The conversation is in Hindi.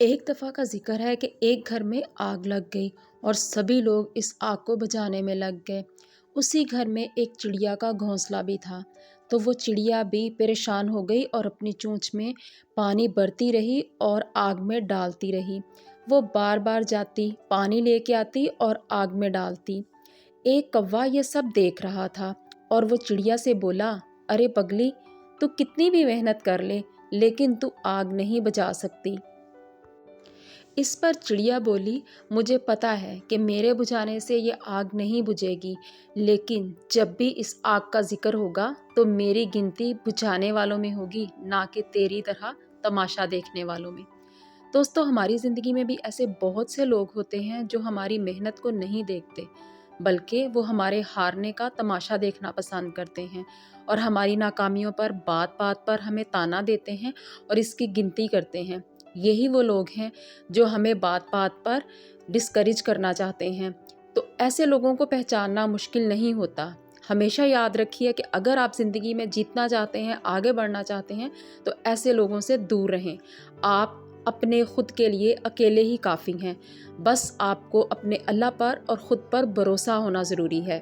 एक दफ़ा का ज़िक्र है कि एक घर में आग लग गई और सभी लोग इस आग को बुझाने में लग गए। उसी घर में एक चिड़िया का घोंसला भी था। तो वो चिड़िया भी परेशान हो गई और अपनी चोंच में पानी भरती रही और आग में डालती रही। वो बार बार जाती, पानी लेके आती और आग में डालती। एक कौवा ये सब देख रहा था और वो चिड़िया से बोला, अरे पगली, तू कितनी भी मेहनत कर ले लेकिन तू आग नहीं बुझा सकती। इस पर चिड़िया बोली, मुझे पता है कि मेरे बुझाने से ये आग नहीं बुझेगी, लेकिन जब भी इस आग का जिक्र होगा तो मेरी गिनती बुझाने वालों में होगी, ना कि तेरी तरह तमाशा देखने वालों में। दोस्तों, हमारी ज़िंदगी में भी ऐसे बहुत से लोग होते हैं जो हमारी मेहनत को नहीं देखते, बल्कि वो हमारे हारने का तमाशा देखना पसंद करते हैं और हमारी नाकामियों पर बात बात पर हमें ताना देते हैं और इसकी गिनती करते हैं। यही वो लोग हैं जो हमें बात बात पर डिस्करेज करना चाहते हैं। तो ऐसे लोगों को पहचानना मुश्किल नहीं होता। हमेशा याद रखिए कि अगर आप ज़िंदगी में जीतना चाहते हैं, आगे बढ़ना चाहते हैं, तो ऐसे लोगों से दूर रहें। आप अपने खुद के लिए अकेले ही काफ़ी हैं। बस आपको अपने अल्लाह पर और ख़ुद पर भरोसा होना ज़रूरी है।